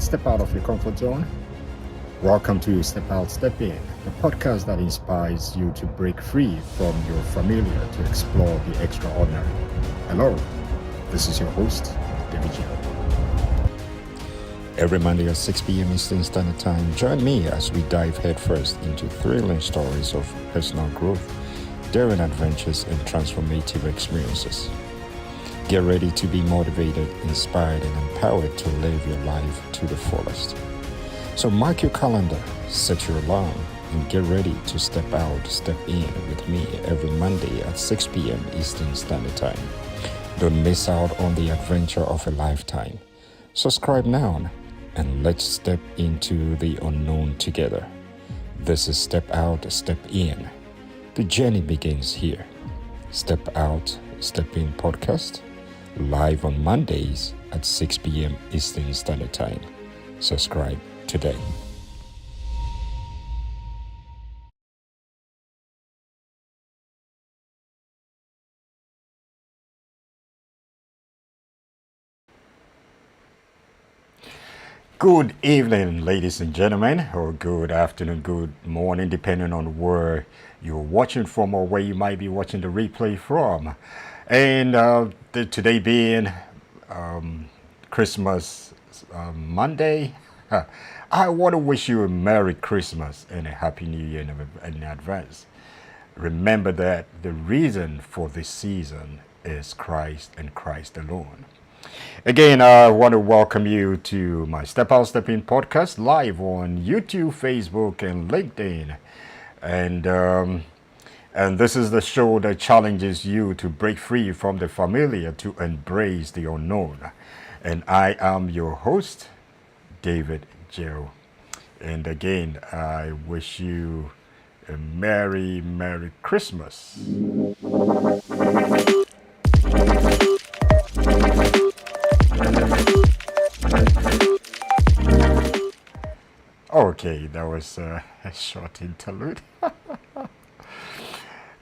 and step out of your comfort zone? Welcome to Step Out, Step In, the podcast that inspires you to break free from your familiar to explore the extraordinary. Hello, this is your host, David Joe. Every Monday at 6 p.m. Eastern Standard Time, join me as we dive headfirst into thrilling stories of personal growth, daring adventures, and transformative experiences. Get ready to be motivated, inspired, and empowered to live your life to the fullest. So mark your calendar, set your alarm, and get ready to step out, step in with me every Monday at 6 p.m. Eastern Standard Time. Don't miss out on the adventure of a lifetime. Subscribe now, and let's step into the unknown together. This is Step Out, Step In. The journey begins here. Step Out, Step In podcast, live on Mondays at 6 p.m. Eastern Standard Time. Subscribe today. Good evening, ladies and gentlemen, or good afternoon, good morning, depending on where you're watching from or where you might be watching the replay from. And today being Christmas Monday, I want to wish you a Merry Christmas and a Happy New Year in advance. Remember that the reason for this season is Christ and Christ alone. Again, I want to welcome you to my Step Out, Step In podcast live on YouTube, Facebook, and LinkedIn. And this is the show that challenges you to break free from the familiar to embrace the unknown. And I am your host, David Joe. And again, I wish you a Merry, Merry Christmas. Okay, that was a short interlude.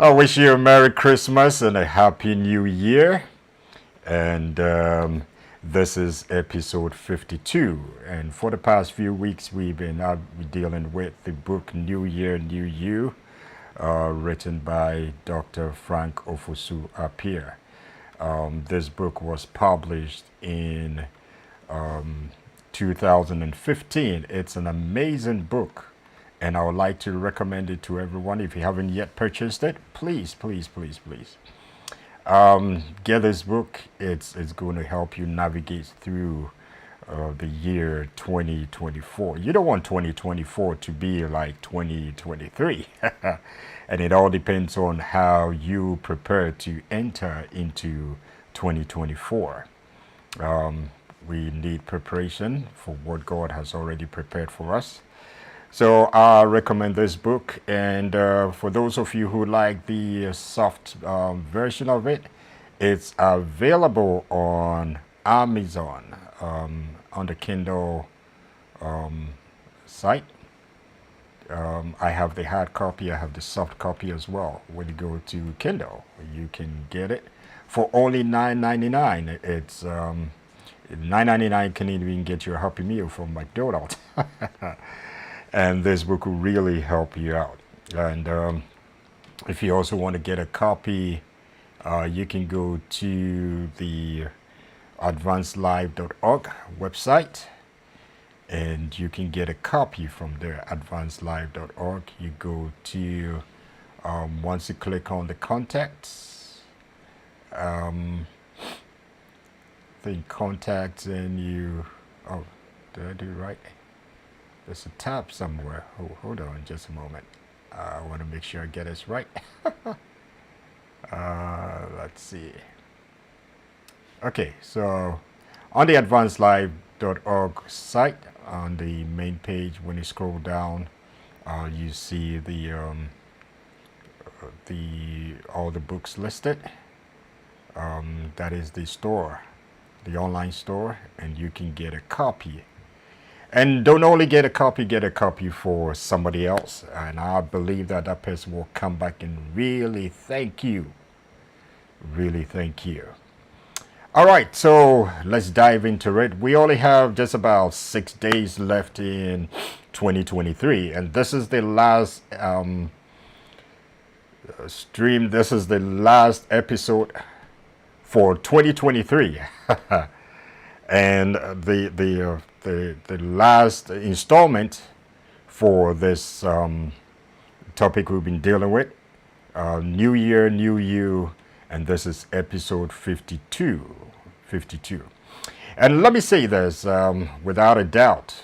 I wish you a Merry Christmas and a Happy New Year. And this is episode 52. And for the past few weeks, we've been dealing with the book New Year, New You, written by Dr. Frank Ofosu Appiah. This book was published in 2015. It's an amazing book, and I would like to recommend it to everyone. If you haven't yet purchased it, please get this book. It's going to help you navigate through the year 2024. You don't want 2024 to be like 2023. And it all depends on how you prepare to enter into 2024. We need preparation for what God has already prepared for us. So I recommend this book. And for those of you who like the soft version of it, it's available on Amazon on the Kindle site. I have the hard copy. I have the soft copy as well. When you go to Kindle, you can get it for only $9.99. It's $9.99 can even get you a Happy Meal from McDonald's. And this book will really help you out. And if you also want to get a copy, you can go to the advancedlife.org website, and you can get a copy from there, advancedlife.org. You go to, once you click on the contacts, contacts, and you, oh, did I do right? There's a tab somewhere. Hold on just a moment. I want to make sure I get this right. Let's see. Okay, so on the advancedlife.org site, on the main page, when you scroll down, you see the all the books listed. That is the store, the online store, and you can get a copy. And don't only get a copy for somebody else. And I believe that that person will come back and really thank you. Really thank you. All right, so let's dive into it. We only have just about 6 days left in 2023, and this is the last stream. This is the last episode for 2023, and the last installment for this topic we've been dealing with. New year, new you, and this is episode 52. 52. And let me say this, without a doubt,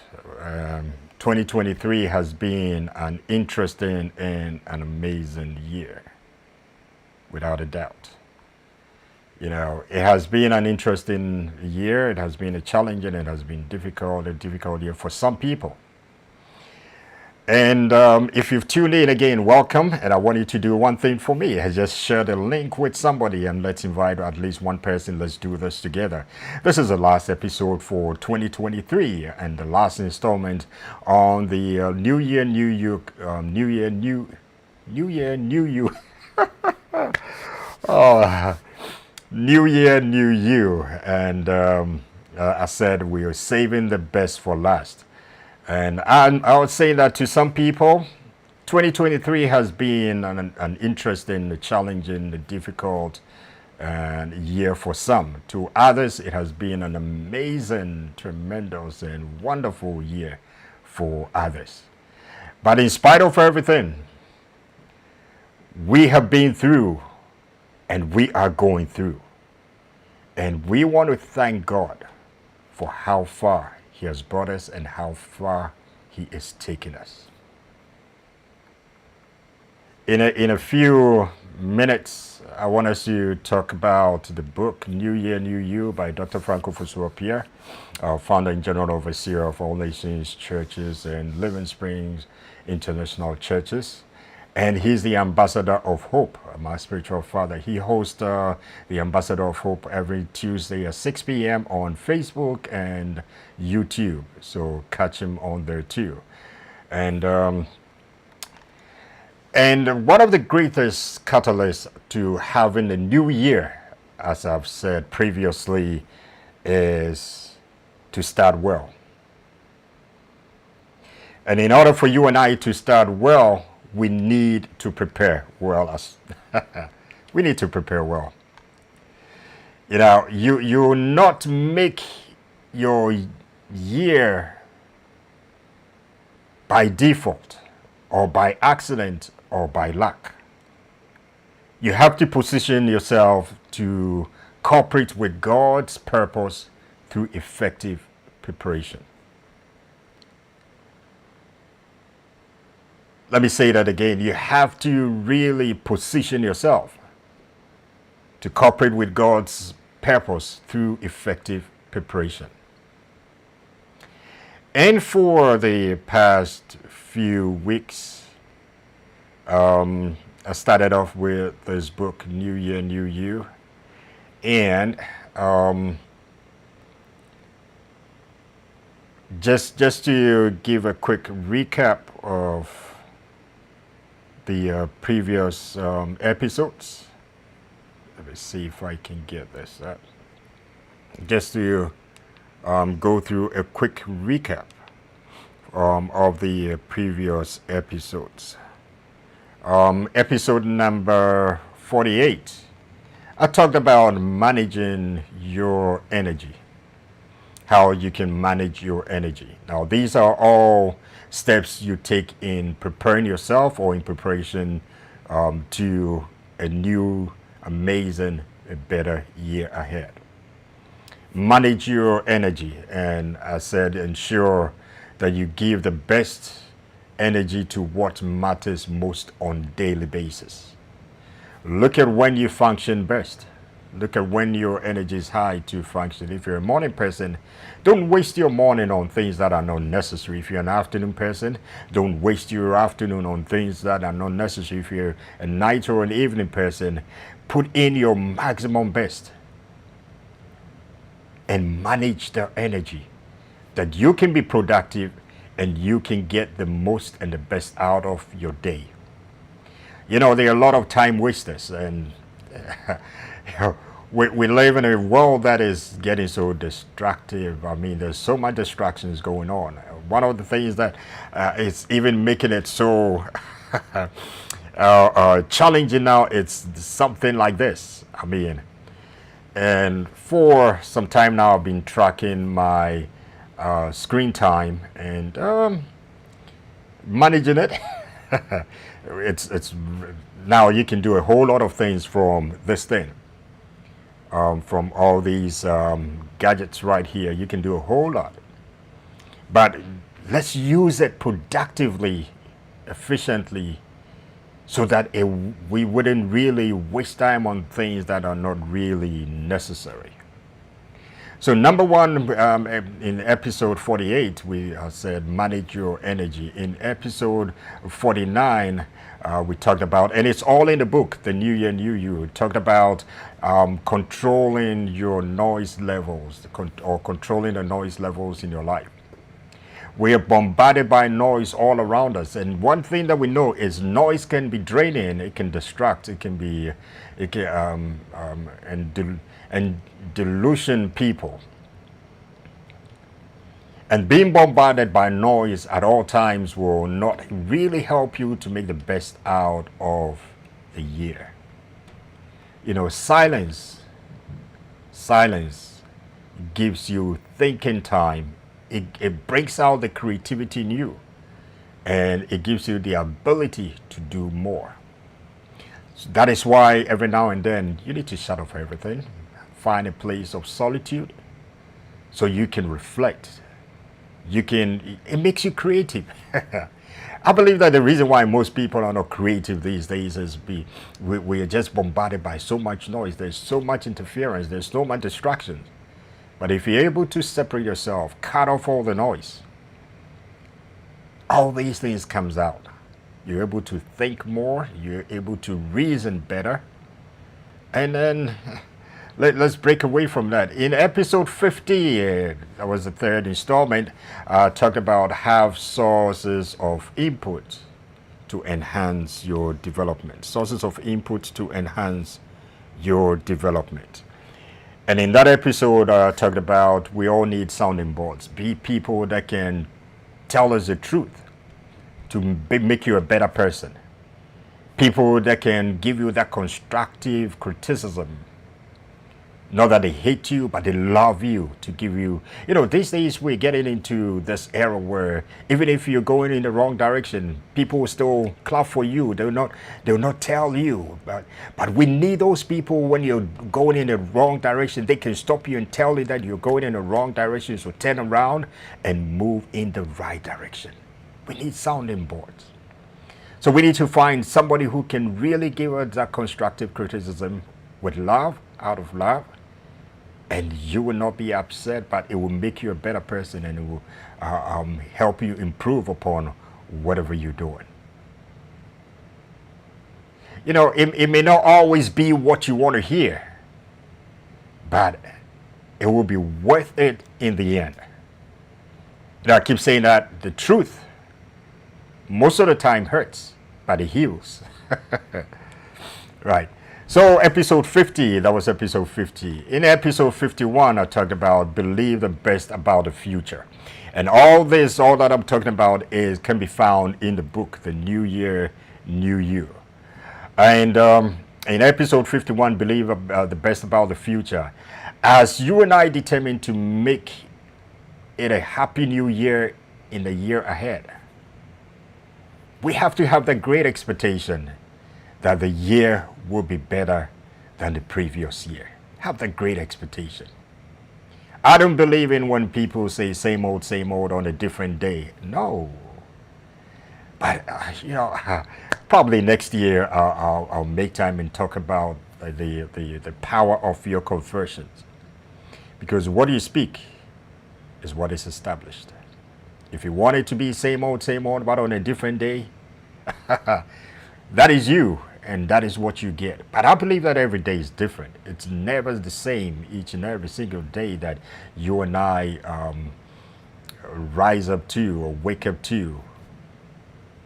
2023 has been an interesting and an amazing year, without a doubt. You know, it has been an interesting year. It has been a challenging, it has been a difficult year for some people. And if you've tuned in again, welcome. And I want you to do one thing for me. I just share the link with somebody and let's invite at least one person. Let's do this together. This is the last episode for 2023 and the last installment on the New Year, New You, New Year, New Year, New You. Oh, New Year, New You. And I said we are saving the best for last. And I would say that to some people, 2023 has been an interesting, challenging, difficult year for some. To others, it has been an amazing, tremendous, and wonderful year for others. But in spite of everything, we have been through and we are going through. And we want to thank God for how far He has brought us and how far He is taking us. In a few minutes, I want us to talk about the book New Year, New You by Dr. Franco Fosuo-Pierre, founder and general overseer of All Nations Churches and Living Springs International Churches. And he's the ambassador of hope, my spiritual father. He hosts the Ambassador of Hope every Tuesday at 6 p.m. on Facebook and YouTube. So catch him on there too. And one of the greatest catalysts to having a new year, as I've said previously, is to start well. And in order for you and I to start well, we need to prepare well. We need to prepare well. You know, you not make your year by default or by accident or by luck. You have to position yourself to cooperate with God's purpose through effective preparation. Let me say that again. You have to really position yourself to cooperate with God's purpose through effective preparation. And for the past few weeks, I started off with this book, New Year, New You. And just to give a quick recap of the previous episodes. Let me see if I can get this up. Just to go through a quick recap of the previous episodes. Episode number 48, I talked about managing your energy, how you can manage your energy. Now, these are all steps you take in preparing yourself or in preparation to a new, amazing, a better year ahead. Manage your energy, and I said ensure that you give the best energy to what matters most on a daily basis. Look at when you function best. Look at when your energy is high to function. If you're a morning person, don't waste your morning on things that are not necessary. If you're an afternoon person, don't waste your afternoon on things that are not necessary. If you're a night or an evening person, put in your maximum best and manage the energy that you can be productive and you can get the most and the best out of your day. You know, there are a lot of time wasters, and we live in a world that is getting so destructive. I mean, there's so much distractions going on. One of the things that is even making it so challenging now, it's something like this. I mean, and for some time now, I've been tracking my screen time and managing it. It's now you can do a whole lot of things from this thing. From all these gadgets right here, you can do a whole lot. But let's use it productively, efficiently, so that we wouldn't really waste time on things that are not really necessary. So number one, in episode 48, we said manage your energy. In episode 49, we talked about, and it's all in the book, The New Year, New You, talked about controlling your noise levels, or controlling the noise levels in your life. We are bombarded by noise all around us, and one thing that we know is noise can be draining. It can distract. It can be, and delusion people. And being bombarded by noise at all times will not really help you to make the best out of the year. You know, silence gives you thinking time. It breaks out the creativity in you, and it gives you the ability to do more. So that is why every now and then you need to shut off everything, find a place of solitude so you can reflect. It makes you creative. I believe that the reason why most people are not creative these days is we are just bombarded by so much noise. There's so much interference. There's so much distraction. But if you're able to separate yourself, cut off all the noise, all these things comes out. You're able to think more. You're able to reason better. And then let's break away from that. In episode 50, that was the third installment, talked about have sources of input to enhance your development. Sources of input to enhance your development. And in that episode, I talked about we all need sounding boards. Be people that can tell us the truth to make you a better person. People that can give you that constructive criticism. Not that they hate you, but they love you, to give you, these days we're getting into this era where even if you're going in the wrong direction, people will still clap for you. They'll not tell you. But we need those people when you're going in the wrong direction. They can stop you and tell you that you're going in the wrong direction. So turn around and move in the right direction. We need sounding boards. So we need to find somebody who can really give us that constructive criticism with love, out of love. And you will not be upset, but it will make you a better person, and it will help you improve upon whatever you're doing. It may not always be what you want to hear, but it will be worth it in the end. I keep saying that the truth most of the time hurts, but it heals. Right. So episode 50, that was episode 50. In episode 51, I talked about believe the best about the future. And all that I'm talking about can be found in the book, The New Year, New You. And in episode 51, believe the best about the future. As you and I determine to make it a happy new year in the year ahead, we have to have that great expectation that the year will be better than the previous year. Have that great expectation. I don't believe in when people say same old on a different day. No. But, probably next year I'll make time and talk about the power of your conversions. Because what you speak is what is established. If you want it to be same old, but on a different day, that is you. And that is what you get. But I believe that every day is different. It's never the same each and every single day that you and I rise up to or wake up to.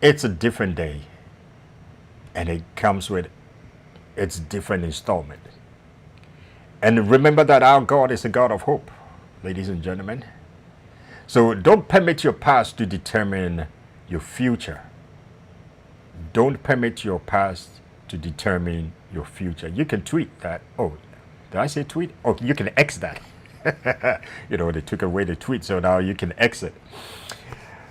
It's a different day. And it comes with its different installment. And remember that our God is a God of hope, ladies and gentlemen. So don't permit your past to determine your future. Don't permit your past to determine your future. You can tweet that. Oh, did I say tweet? Oh, you can X that. They took away the tweet, so now you can exit.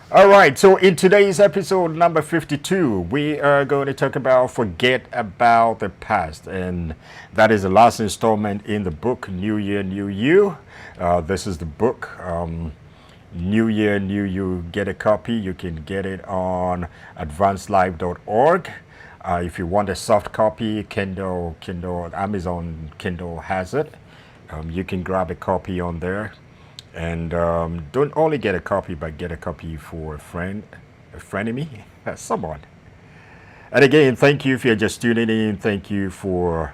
All right, so in today's episode number 52, we are going to talk about forget about the past. And that is the last installment in the book, New Year, New You. This is the book, New Year, New You. Get a copy. You can get it on advancedlife.org. If you want a soft copy, Kindle, Amazon Kindle has it. You can grab a copy on there. And don't only get a copy, but get a copy for a friend, a frenemy, someone. And again, thank you if you're just tuning in. Thank you for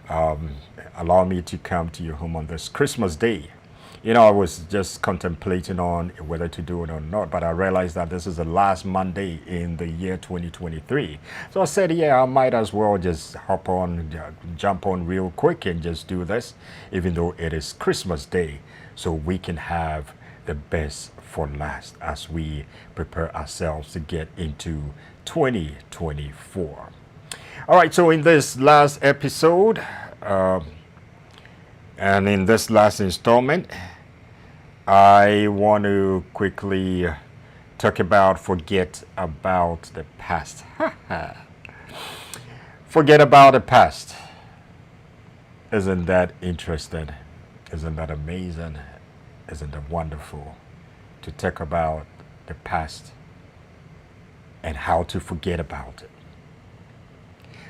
allowing me to come to your home on this Christmas Day. I was just contemplating on whether to do it or not, but I realized that this is the last Monday in the year 2023. So I said, I might as well just jump on real quick and just do this, even though it is Christmas Day, so we can have the best for last as we prepare ourselves to get into 2024. All right, so in this last episode, and in this last installment, I want to quickly talk about forget about the past. Forget about the past. Isn't that interesting? Isn't that amazing? Isn't that wonderful to talk about the past and how to forget about it?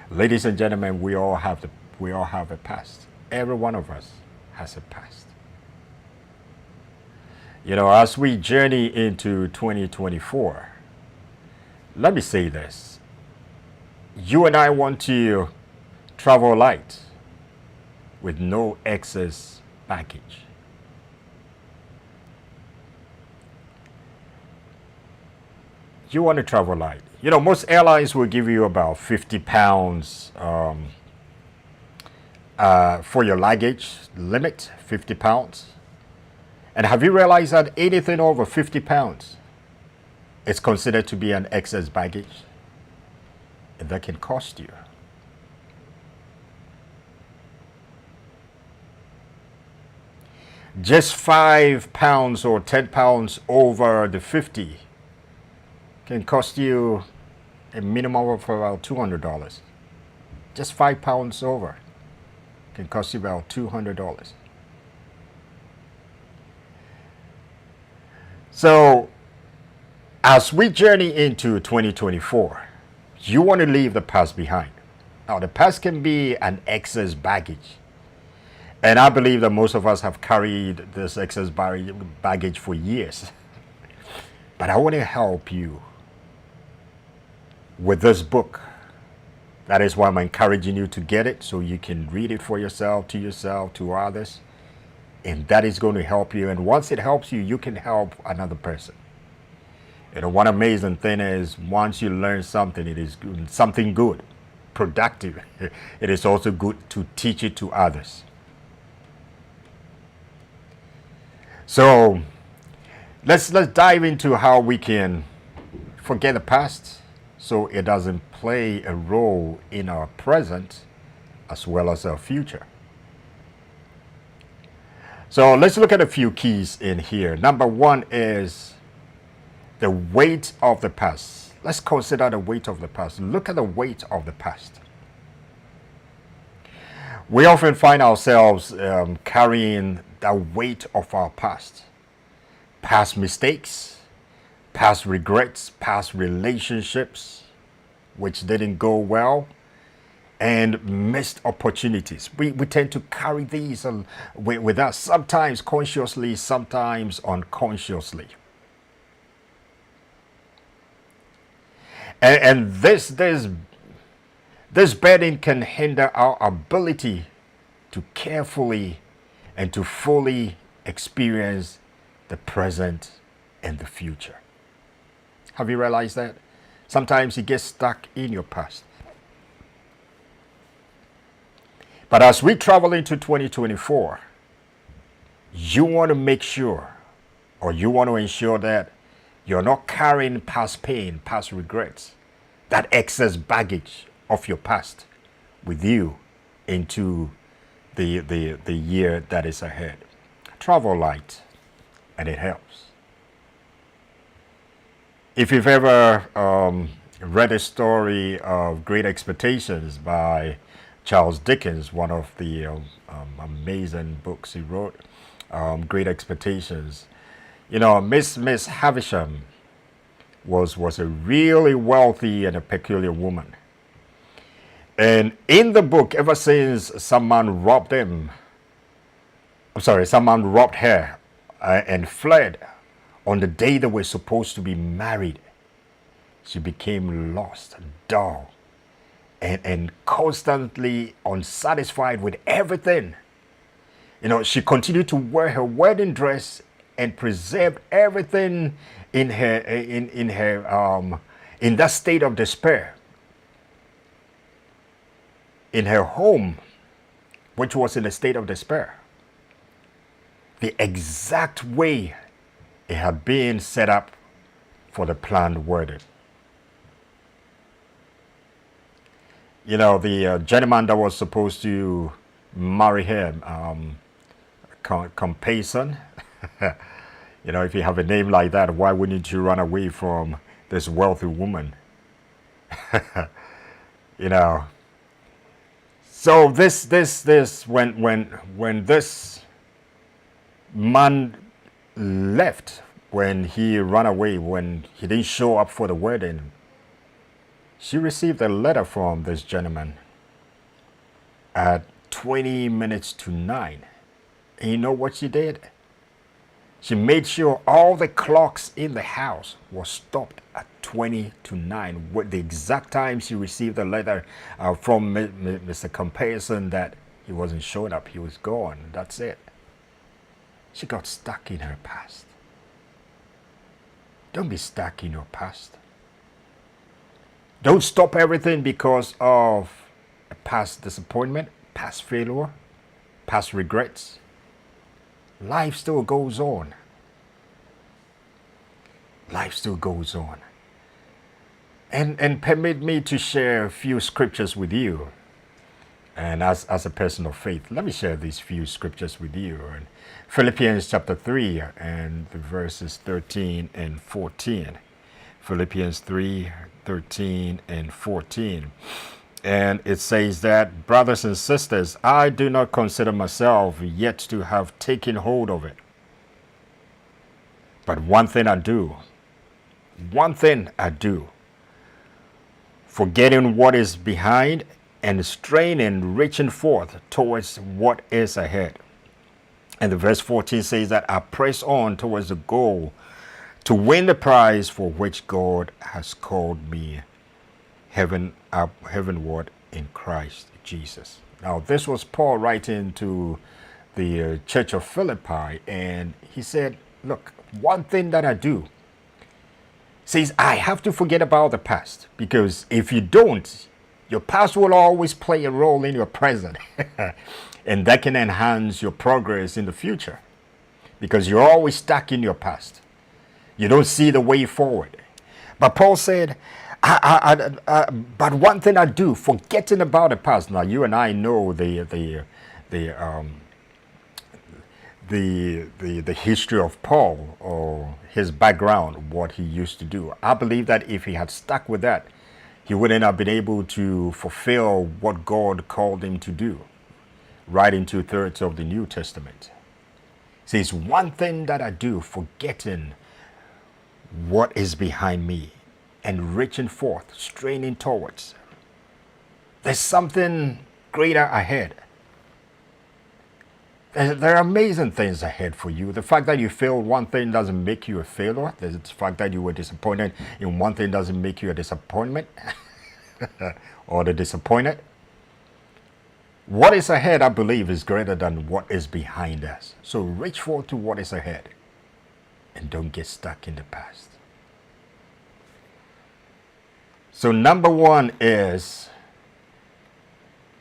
Ladies and gentlemen, we all have a past. Every one of us has a past. As we journey into 2024, let me say this. You and I want to travel light with no excess baggage. You want to travel light. Most airlines will give you about 50 pounds for your luggage limit, 50 pounds. And have you realized that anything over 50 pounds is considered to be an excess baggage? And that can cost you. Just 5 pounds or 10 pounds over the 50 can cost you a minimum of about $200. Just 5 pounds over can cost you about $200. So, as we journey into 2024, you want to leave the past behind. Now, the past can be an excess baggage. And I believe that most of us have carried this excess baggage for years. But I want to help you with this book. That is why I'm encouraging you to get it so you can read it for yourself, to others. And that is going to help you. And once it helps you, you can help another person. One amazing thing is once you learn something, it is something good, productive. It is also good to teach it to others. So let's dive into how we can forget the past so it doesn't play a role in our present as well as our future. So let's look at a few keys in here. Number one is the weight of the past. Let's consider the weight of the past. Look at the weight of the past. We often find ourselves carrying the weight of our past. Past mistakes, past regrets, past relationships which didn't go well, and missed opportunities. We tend to carry these with us, sometimes consciously, sometimes unconsciously. And this burden can hinder our ability to carefully and to fully experience the present and the future. Have you realized that? Sometimes you get stuck in your past. But as we travel into 2024, you want to make sure, or you want to ensure that you're not carrying past pain, past regrets, that excess baggage of your past with you into the year that is ahead. Travel light, and it helps. If you've ever read a story of Great Expectations by Charles Dickens, one of the amazing books he wrote, Great Expectations, you know, Miss Havisham was a really wealthy and a peculiar woman. And in the book, ever since someone robbed her and fled on the day they were supposed to be married, she became lost, dull, and constantly unsatisfied with everything. You know, she continued to wear her wedding dress and preserved everything in that state of despair in her home, which was in a state of despair, the exact way it had been set up for the planned wedding. You know, the gentleman that was supposed to marry her, Compayson. You know, if you have a name like that, why wouldn't you run away from this wealthy woman? You know. So when this man left, when he ran away, when he didn't show up for the wedding, she received a letter from this gentleman at 20 minutes to 9. And you know what she did? She made sure all the clocks in the house were stopped at 20 to 9, with the exact time she received the letter from Mr. Compayson that he wasn't showing up. He was gone. That's it. She got stuck in her past. Don't be stuck in your past. Don't stop everything because of a past disappointment, past failure, past regrets. Life still goes on. Life still goes on. And permit me to share a few scriptures with you. And as a person of faith, let me share these few scriptures with you. In Philippians chapter 3 and the verses 13 and 14. Philippians 3, 13 and 14. And it says that, brothers and sisters, I do not consider myself yet to have taken hold of it. But one thing I do, forgetting what is behind and straining, reaching forth towards what is ahead. And the verse 14 says that I press on towards the goal to win the prize for which God has called me heavenward in Christ Jesus. Now, this was Paul writing to the church of Philippi, and he said, look, one thing that I do says I have to forget about the past, because if you don't, your past will always play a role in your present, and that can enhance your progress in the future, because you're always stuck in your past. You don't see the way forward. But Paul said, but one thing I do, forgetting about the past. Now, you and I know the history of Paul, or his background, what he used to do. I believe that if he had stuck with that, he wouldn't have been able to fulfill what God called him to do, right into 2/3 of the New Testament. It says, one thing that I do, forgetting what is behind me and reaching forth, straining towards. There's something greater ahead. There are amazing things ahead for you. The fact that you failed one thing doesn't make you a failure. The fact that you were disappointed in one thing doesn't make you a disappointment or the disappointed. What is ahead, I believe, is greater than what is behind us. So reach forward to what is ahead and don't get stuck in the past. So number one is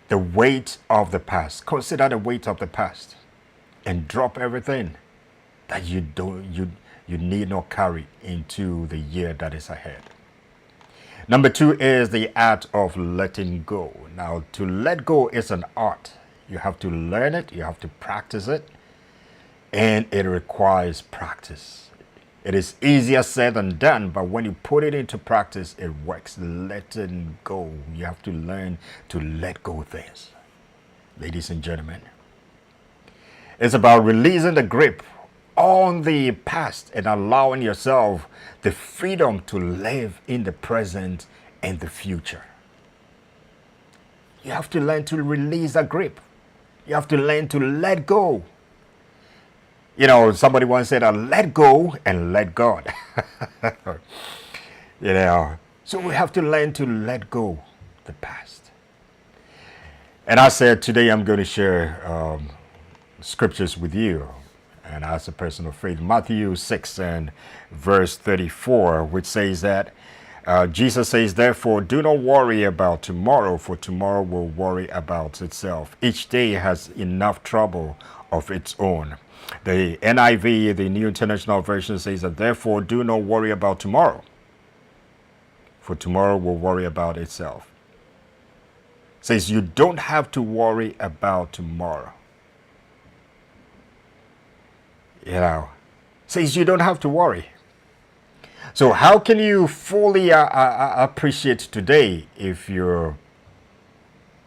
The weight of the past. Consider the weight of the past and drop everything that you need not carry into the year that is ahead. Number 2 is the art of letting go. Now, to let go is an art. You have to learn it, you have to practice it, and it requires practice. It is easier said than done, but when you put it into practice, it works. Letting go. You have to learn to let go of things. Ladies and gentlemen, it's about releasing the grip on the past and allowing yourself the freedom to live in the present and the future. You have to learn to release that grip. You have to learn to let go. You know, somebody once said, let go and let God. You know, so we have to learn to let go the past. And I said, today I'm going to share scriptures with you. And as a person of faith, Matthew 6 and verse 34, which says that Jesus says, therefore, do not worry about tomorrow, for tomorrow will worry about itself. Each day has enough trouble of its own. The NIV, the New International Version, says that therefore do not worry about tomorrow, for tomorrow will worry about itself. It says you don't have to worry about tomorrow. You know, it says you don't have to worry. So how can you fully appreciate today if you're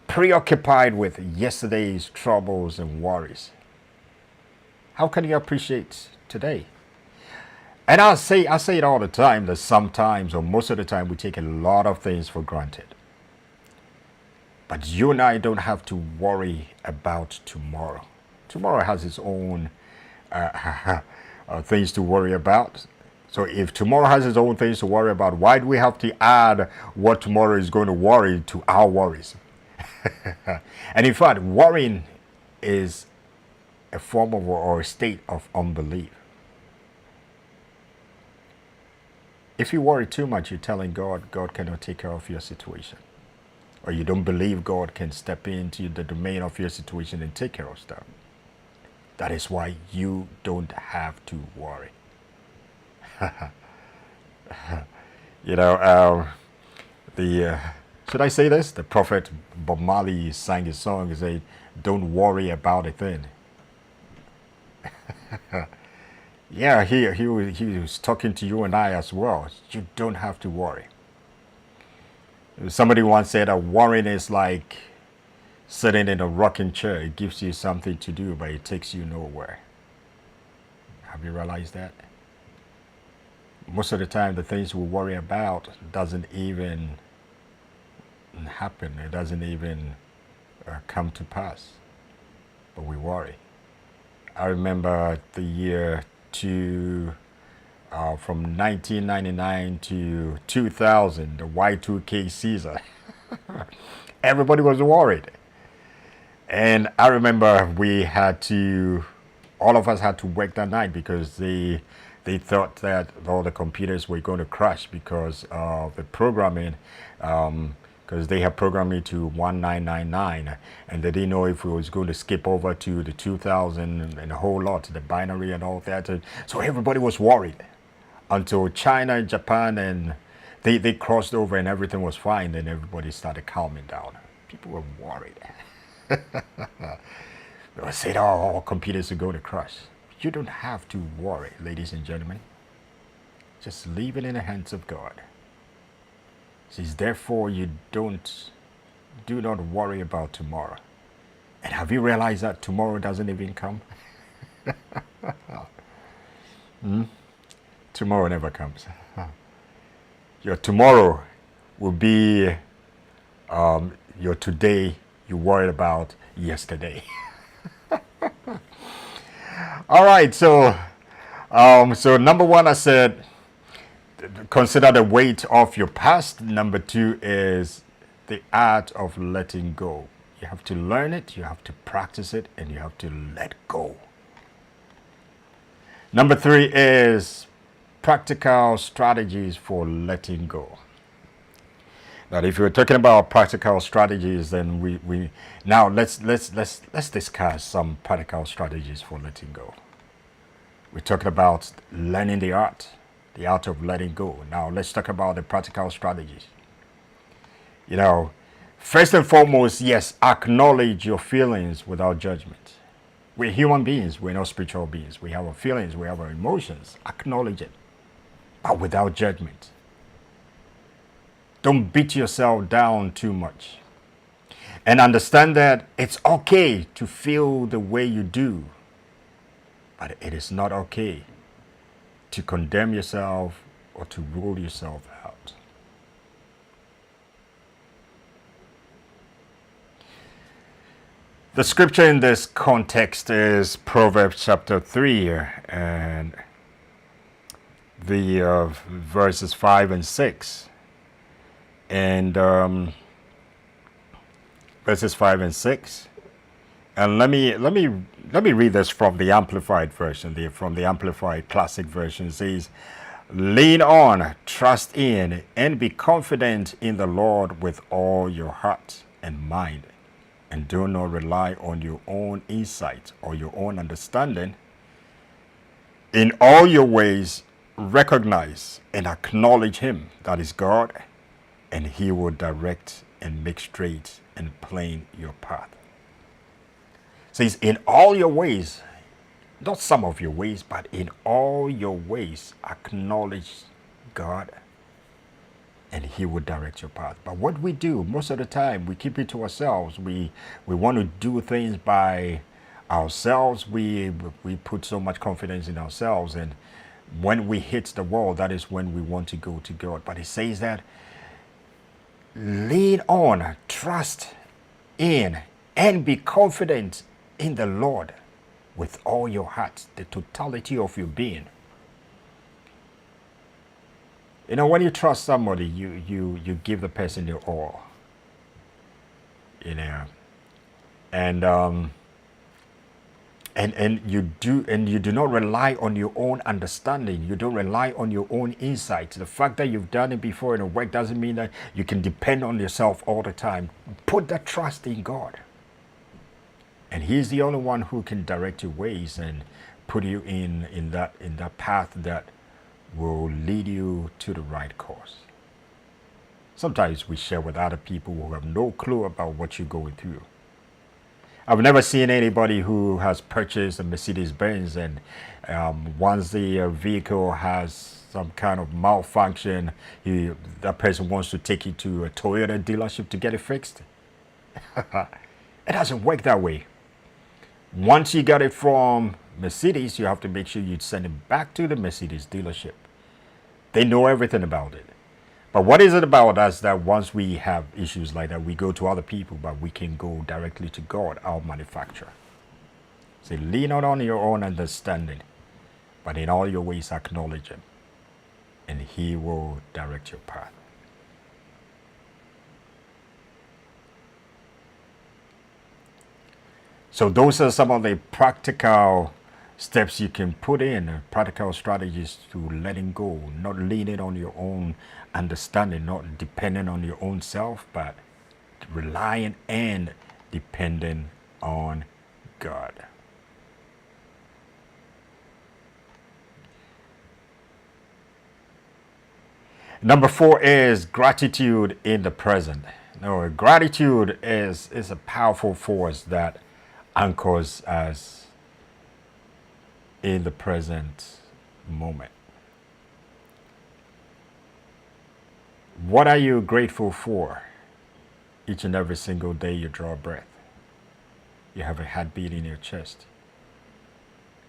preoccupied with yesterday's troubles and worries? How can you appreciate today? And I say it all the time that sometimes or most of the time we take a lot of things for granted. But you and I don't have to worry about tomorrow. Tomorrow has its own things to worry about. So if tomorrow has its own things to worry about, why do we have to add what tomorrow is going to worry to our worries? And in fact, worrying is a form of or a state of unbelief. If you worry too much, you're telling God cannot take care of your situation. Or you don't believe God can step into the domain of your situation and take care of stuff. That is why you don't have to worry. You know, should I say this? The prophet Bob Marley sang his song and said, don't worry about a thing. Yeah, he was talking to you and I as well. You don't have to worry. Somebody once said that worrying is like sitting in a rocking chair. It gives you something to do, but it takes you nowhere. Have you realized that? Most of the time, the things we worry about doesn't even happen. It doesn't even come to pass. But we worry. I remember the year from 1999 to 2000, the Y2K season. Everybody was worried. And I remember all of us had to work that night because they thought that all the computers were going to crash because of the programming, because they had programmed it to 1999, and they didn't know if we was going to skip over to the 2000 and a whole lot, the binary and all that. So everybody was worried until China and Japan, and they crossed over and everything was fine. Then everybody started calming down. People were worried. They said, oh, all computers are going to crash. You don't have to worry, ladies and gentlemen. Just leave it in the hands of God. It says, therefore, you do not worry about tomorrow. And have you realized that tomorrow doesn't even come? Tomorrow never comes. Your tomorrow will be your today you worried about yesterday. All right, so number one, I said, consider the weight of your past. Number 2 is the art of letting go. You have to learn it, you have to practice it, and you have to let go. Number 3 is practical strategies for letting go. But if we're talking about practical strategies, then we now let's discuss some practical strategies for letting go. We're talking about learning the art of letting go. Now let's talk about the practical strategies. You know, first and foremost, yes, acknowledge your feelings without judgment. We're human beings, we're not spiritual beings. We have our feelings, we have our emotions. Acknowledge it, but without judgment. Don't beat yourself down too much. And understand that it's okay to feel the way you do, but it is not okay to condemn yourself or to rule yourself out. The scripture in this context is Proverbs chapter 3 and the verses 5 and 6. And verses 5 and 6. And let me read this from the Amplified version. From the Amplified Classic version, it says, "Lean on, trust in, and be confident in the Lord with all your heart and mind, and do not rely on your own insight or your own understanding. In all your ways, recognize and acknowledge Him, that is God, and He will direct and make straight and plain your path." It says, in all your ways, not some of your ways, but in all your ways, acknowledge God, and He will direct your path. But what we do most of the time, we keep it to ourselves. We want to do things by ourselves. We put so much confidence in ourselves, and when we hit the wall, that is when we want to go to God. But it says that lean on, trust in, and be confident in the Lord with all your heart, the totality of your being. You know, when you trust somebody, you give the person your all. You know, and you do not rely on your own understanding. You don't rely on your own insight. The fact that you've done it before in a work doesn't mean that you can depend on yourself all the time. Put that trust in God, and He's the only one who can direct your ways and put you in that path that will lead you to the right course. Sometimes we share with other people who have no clue about what you're going through. I've never seen anybody who has purchased a Mercedes-Benz and once the vehicle has some kind of malfunction, that person wants to take it to a Toyota dealership to get it fixed. It doesn't work that way. Once you got it from Mercedes, you have to make sure you send it back to the Mercedes dealership. They know everything about it. But what is it about us that once we have issues like that, we go to other people, but we can go directly to God, our manufacturer? Say, lean not on your own understanding, but in all your ways acknowledge Him, and He will direct your path. So those are some of the practical steps you can put in, practical strategies to letting go, not leaning on your own understanding, not depending on your own self, but relying and depending on God. Number 4 is gratitude in the present. Now, gratitude is a powerful force that anchors us in the present moment. What are you grateful for? Each and every single day you draw a breath. You have a heartbeat in your chest.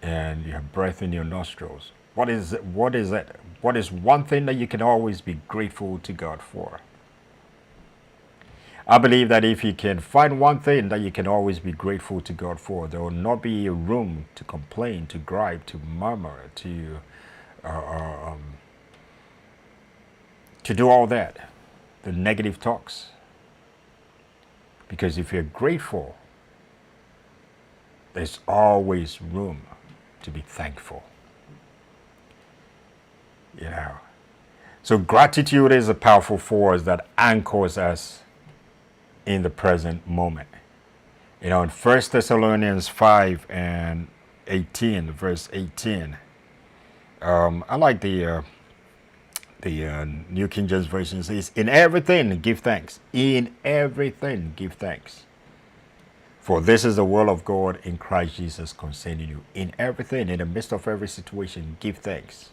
And you have breath in your nostrils. What is it? What is one thing that you can always be grateful to God for? I believe that if you can find one thing that you can always be grateful to God for, there will not be a room to complain, to gripe, to murmur, to do all that, the negative talks. Because if you're grateful, there's always room to be thankful. You know, So gratitude is a powerful force that anchors us in the present moment. You know, in 1 Thessalonians 5 and 18, verse 18, I like the New King James Version says, "In everything give thanks. In everything give thanks. For this is the will of God in Christ Jesus concerning you." In everything, in the midst of every situation, give thanks.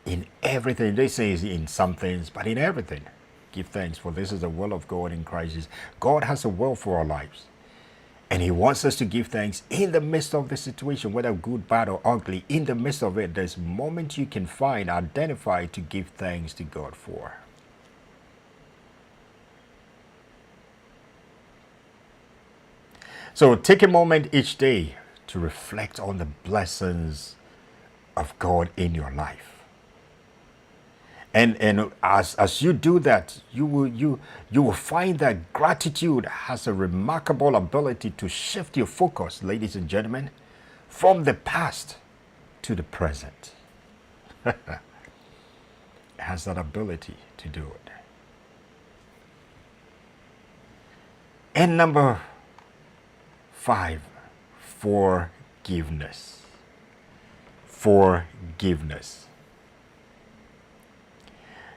In everything, they say in some things, but in everything, give thanks. For this is the will of God in Christ Jesus. God has a will for our lives. And he wants us to give thanks in the midst of the situation, whether good, bad, or ugly. In the midst of it, there's a moment you can find, identify to give thanks to God for. So take a moment each day to reflect on the blessings of God in your life. And as you do that, you will find that gratitude has a remarkable ability to shift your focus, ladies and gentlemen, from the past to the present. It has that ability to do it. And number 5, forgiveness. Forgiveness.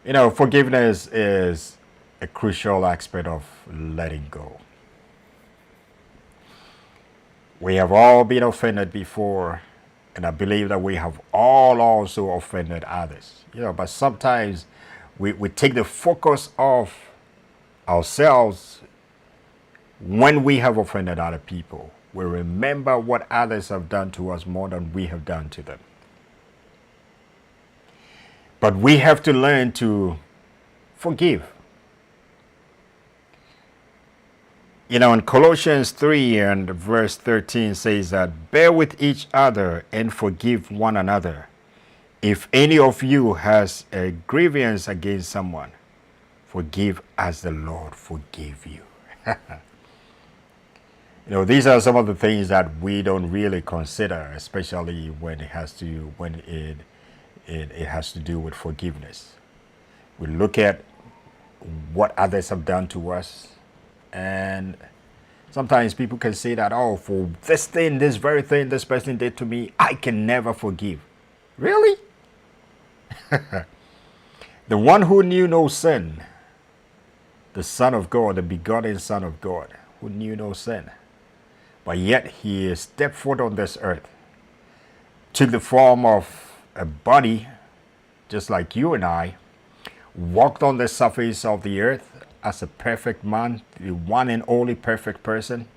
You know, forgiveness is a crucial aspect of letting go. We have all been offended before, and I believe that we have all also offended others. You know, but sometimes we take the focus off ourselves when we have offended other people. We remember what others have done to us more than we have done to them. But we have to learn to forgive. You know, in Colossians 3 and verse 13 says that, "Bear with each other and forgive one another. If any of you has a grievance against someone, forgive as the Lord forgave you." You know, these are some of the things that we don't really consider, especially when it has to do with forgiveness. We look at what others have done to us, and sometimes people can say that, "Oh, for this thing, this very thing this person did to me, I can never forgive." Really? The one who knew no sin, the Son of God, the begotten Son of God, who knew no sin, but yet he stepped forth on this earth, took the form of a body just like you and I, walked on the surface of the earth as a perfect man, the one and only perfect person,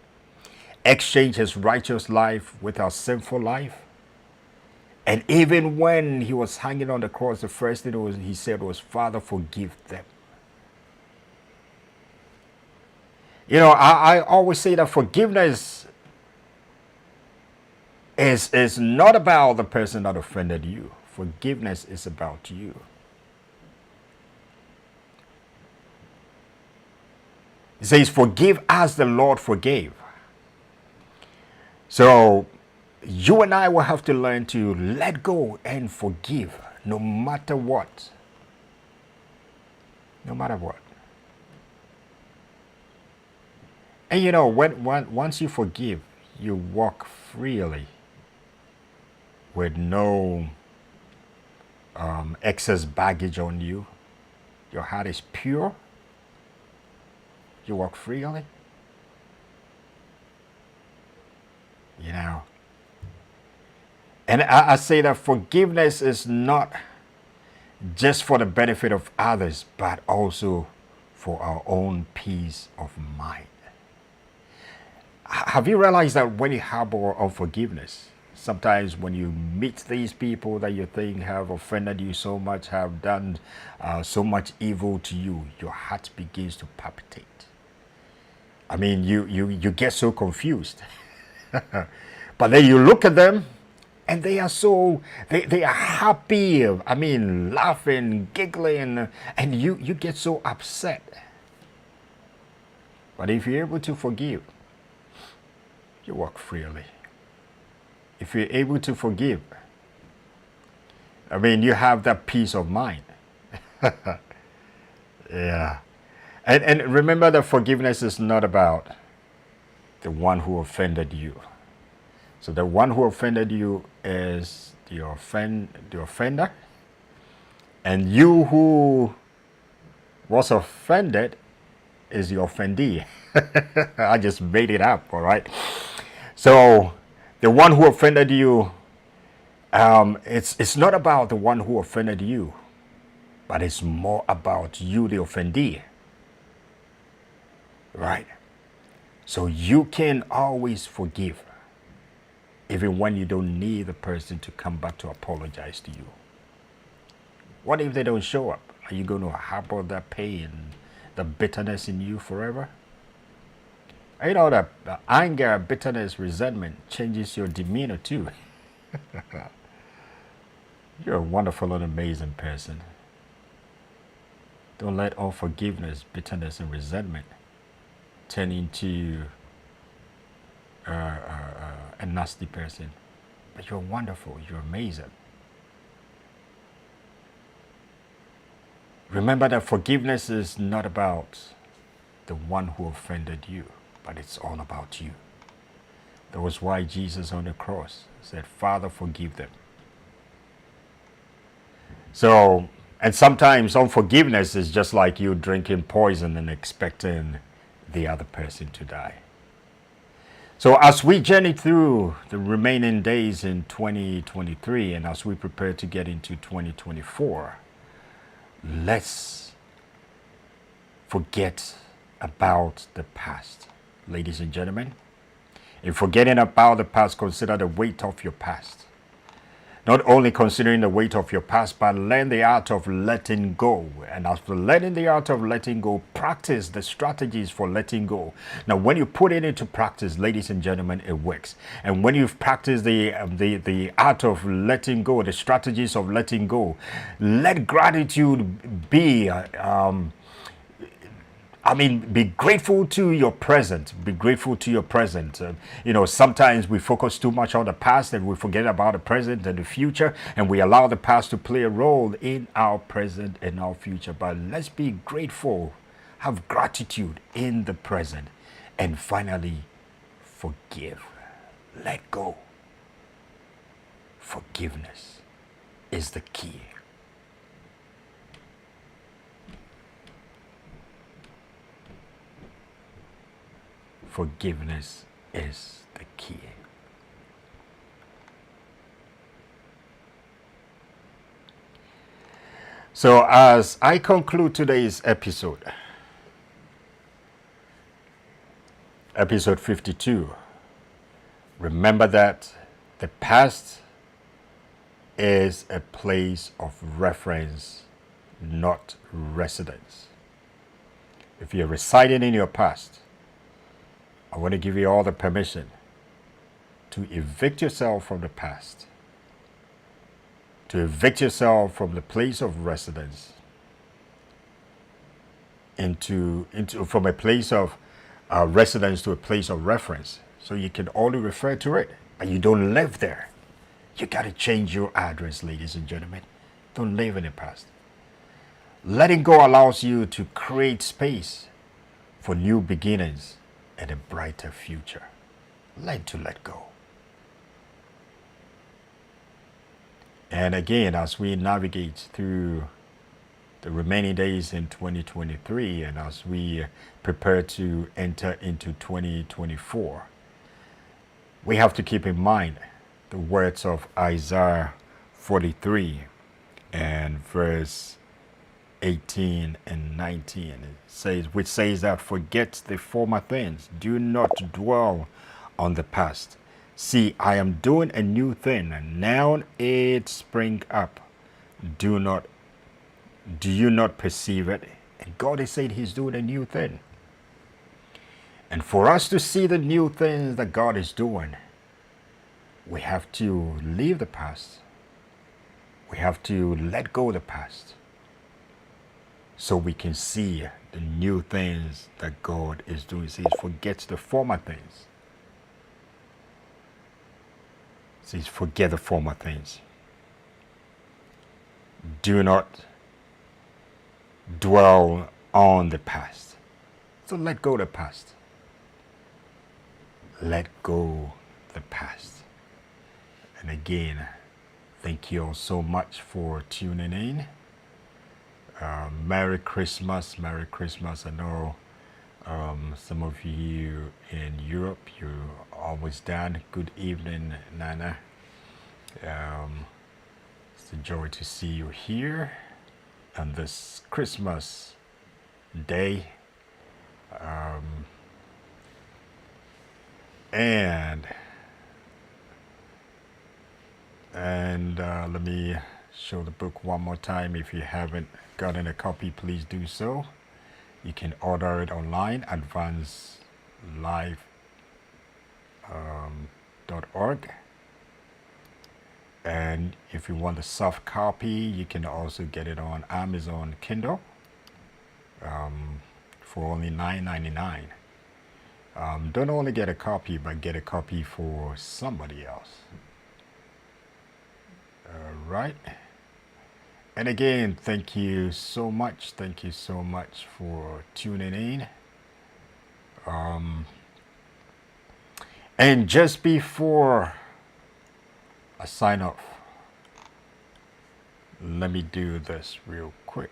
exchanged his righteous life with our sinful life. And even when he was hanging on the cross, the first thing he said was, "Father, forgive them." You know, I always say that forgiveness is not about the person that offended you. Forgiveness is about you. It says, "Forgive as the Lord forgave." So you and I will have to learn to let go and forgive no matter what. No matter what. And you know, once you forgive, you walk freely with no excess baggage on you. Your heart is pure. You walk freely. You know. And I say that forgiveness is not just for the benefit of others, but also for our own peace of mind. Have you realized that when you harbor unforgiveness, sometimes when you meet these people that you think have offended you so much, have done so much evil to you, your heart begins to palpitate. I mean, you get so confused. But then you look at them, and they are so, they are happy, I mean, laughing, giggling, and you get so upset. But if you're able to forgive, you walk freely. If you're able to forgive, I mean, you have that peace of mind. Yeah. And remember that forgiveness is not about the one who offended you. So the one who offended you is the offender, and you who was offended is the offendee. I just made it up, all right? So the one who offended you, it's not about the one who offended you, but it's more about you, the offendee, right? So you can always forgive, even when you don't need the person to come back to apologize to you. What if they don't show up? Are you going to harbor that pain, the bitterness in you forever? You know that anger, bitterness, resentment changes your demeanor too. You're a wonderful and amazing person. Don't let unforgiveness, bitterness, and resentment turn into a nasty person. But you're wonderful. You're amazing. Remember that forgiveness is not about the one who offended you, but it's all about you. That was why Jesus on the cross said, Father, forgive them. So, and sometimes unforgiveness is just like you drinking poison and expecting the other person to die. So as we journey through the remaining days in 2023 and as we prepare to get into 2024, let's forget about the past, ladies and gentlemen. In forgetting about the past, consider the weight of your past. Not only considering the weight of your past, but learn the art of letting go. And after learning the art of letting go, practice the strategies for letting go. Now, when you put it into practice, ladies and gentlemen, it works. And when you've practiced the art of letting go, the strategies of letting go, let gratitude be be grateful to your present. Be grateful to your present. Sometimes we focus too much on the past and we forget about the present and the future, and we allow the past to play a role in our present and our future. But let's be grateful, have gratitude in the present, and finally, forgive. Let go. Forgiveness is the key. Forgiveness is the key. So as I conclude today's episode 52, remember that the past is a place of reference, not residence. If you're residing in your past, I want to give you all the permission to evict yourself from the past, to evict yourself from the place of residence from a place of residence to a place of reference. So you can only refer to it, but you don't live there. You got to change your address, ladies and gentlemen. Don't live in the past. Letting go allows you to create space for new beginnings and a brighter future. Learn to let go. And again, as we navigate through the remaining days in 2023 and as we prepare to enter into 2024, we have to keep in mind the words of Isaiah 43 and verse 18 and 19, which says that forget the former things, do not dwell on the past. See, I am doing a new thing, and now it spring up. Do you not perceive it? And God is saying He's doing a new thing. And for us to see the new things that God is doing, we have to leave the past. We have to let go of the past, so we can see the new things that God is doing. He says, forget the former things. He says, forget the former things. Do not dwell on the past. So let go the past. Let go the past. And again, thank you all so much for tuning in. Merry Christmas, Merry Christmas. I know some of you in Europe, you're almost done. Good evening, Nana. It's a joy to see you here on this Christmas day. And let me show the book one more time. If you haven't gotten a copy, please do so. You can order it online, advancedlife.org. And if you want a soft copy, you can also get it on Amazon Kindle for only $9.99. Don't only get a copy, but get a copy for somebody else. All right. And again, thank you so much. Thank you so much for tuning in. And just before I sign off, let me do this real quick.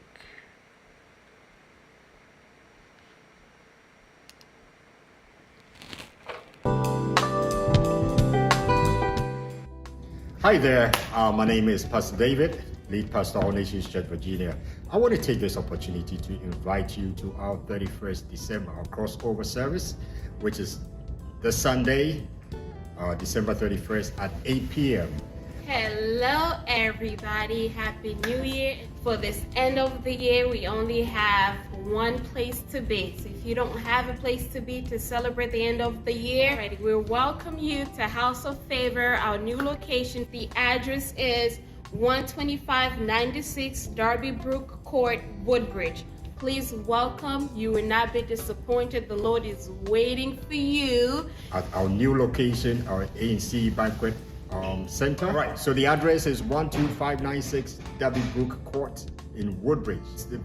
Hi there, my name is Pastor David, lead pastor All Nations Church, Virginia. I want to take this opportunity to invite you to our 31st December, our crossover service, which is this Sunday, December 31st at 8 p.m. Hello everybody, Happy New Year. For this end of the year, we only have one place to be. So if you don't have a place to be to celebrate the end of the year, we welcome you to House of Favor, our new location. The address is 12596 Darby Brook Court, Woodbridge. Please welcome. You will not be disappointed. The Lord is waiting for you. At our new location, our ANC Banquet Center. Right. So the address is 12596 Darby Brook Court in Woodbridge,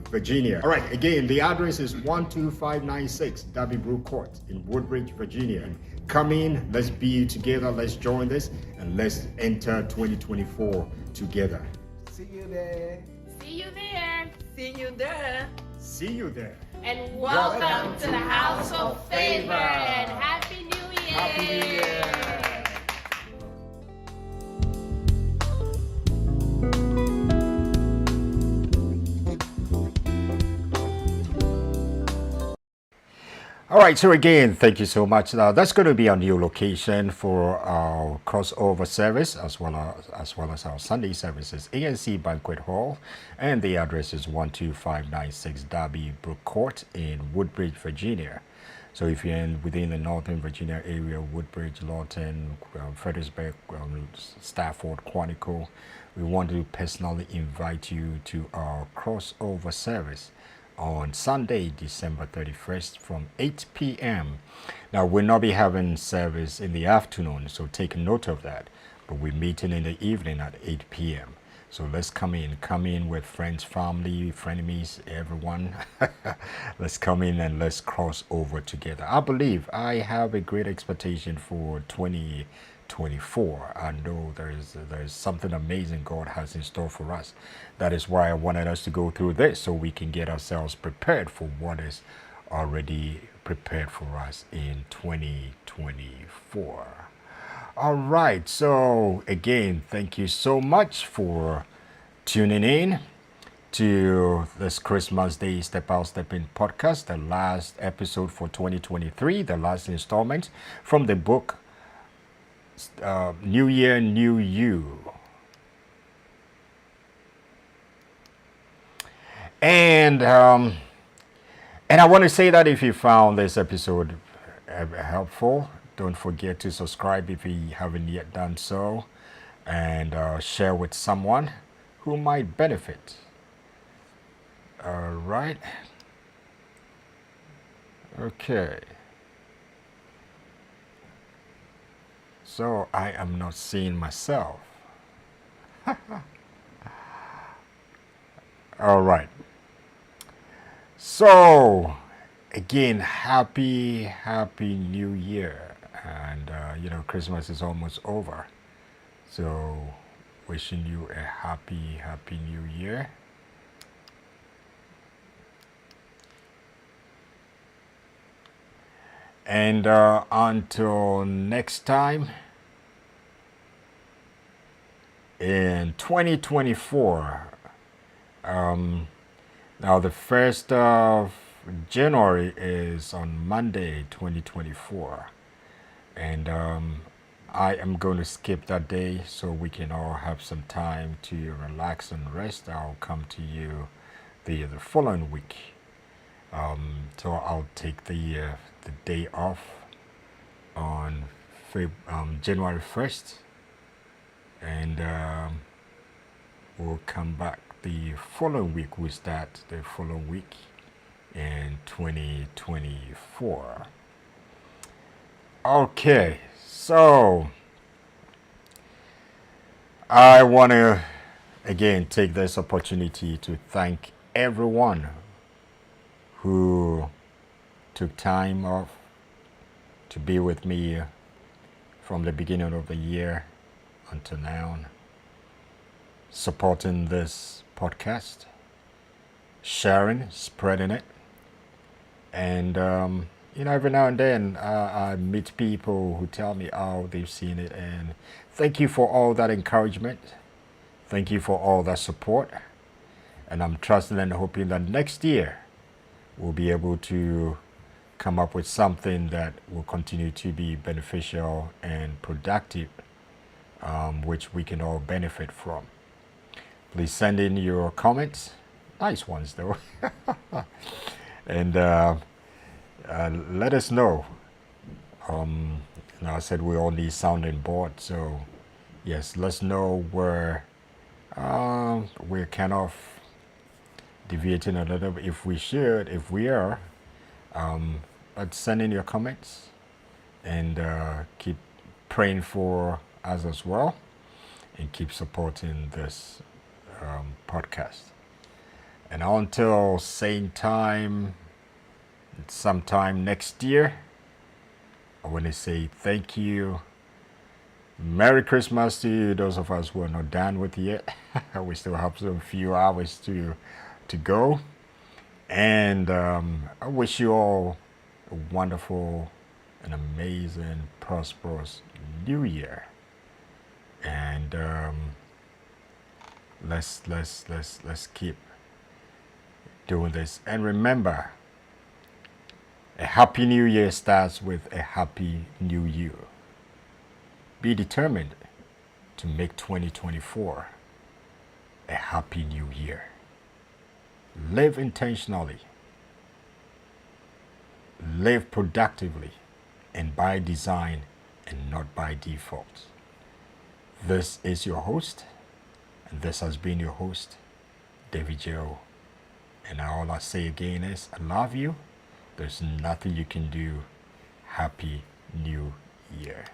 Virginia. All right. Again, the address is 12596 Darby Brook Court in Woodbridge, Virginia. Come in. Let's be together. Let's join this and let's enter 2024 together. See you there. See you there. See you there. See you there. And welcome to the House of Favor. And Happy New Year. Happy New Year. All right, so again, thank you so much. That's going to be our new location for our crossover service as well as our Sunday services, ANC Banquet Hall, and the address is 12596 Darby Brook Court in Woodbridge, Virginia. So if you're within the Northern Virginia area, Woodbridge, Lawton, Fredericksburg, Stafford, Quantico, we want to personally invite you to our crossover service on Sunday, December 31st from 8 p.m. Now, we'll not be having service in the afternoon, so take note of that. But we're meeting in the evening at 8 p.m. So let's come in with friends, family, frenemies, everyone. Let's come in and let's cross over together. I have a great expectation for 2024. I know there's something amazing God has in store for us. That is why I wanted us to go through this so we can get ourselves prepared for what is already prepared for us in 2024. All right, so again, thank you so much for tuning in to this Christmas Day Step Out, Step In podcast, the last episode for 2023, the last installment from the book New Year, New You. And I want to say that if you found this episode helpful, don't forget to subscribe if you haven't yet done so, and share with someone who might benefit. All right. Okay. So I am not seeing myself. All right. So, again, happy New Year. And, Christmas is almost over. So, wishing you a happy New Year. And until next time, in 2024, now the 1st of January is on Monday, 2024. And I am going to skip that day so we can all have some time to relax and rest. I'll come to you the following week. So I'll take the day off on January 1st, and we'll come back the following week. We start the following week in 2024. Okay, so I want to again take this opportunity to thank everyone who took time off to be with me from the beginning of the year until now, supporting this podcast, sharing, spreading it. And, every now and then I meet people who tell me how they've seen it. And thank you for all that encouragement. Thank you for all that support. And I'm trusting and hoping that next year we'll be able to come up with something that will continue to be beneficial and productive, which we can all benefit from. Please send in your comments, nice ones though, and let us know. I said we all need sounding board, so yes, let's know where we're kind of deviating a little bit. If we are, but send in your comments and keep praying for us as well, and keep supporting this podcast. And until same time, sometime next year, I want to say thank you. Merry Christmas to you, those of us who are not done with it yet. We still have some few hours to go. And I wish you all a wonderful and amazing, prosperous New Year. And let's keep doing this. And remember, a happy New Year starts with a happy New You. Be determined to make 2024 a happy New Year. Live intentionally, live productively, and by design and not by default. This is your host, and this has been your host, David Joe. And all I say again is, I love you. There's nothing you can do. Happy New Year.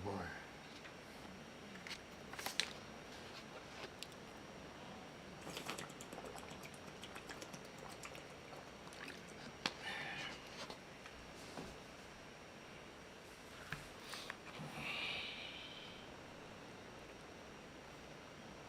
boy.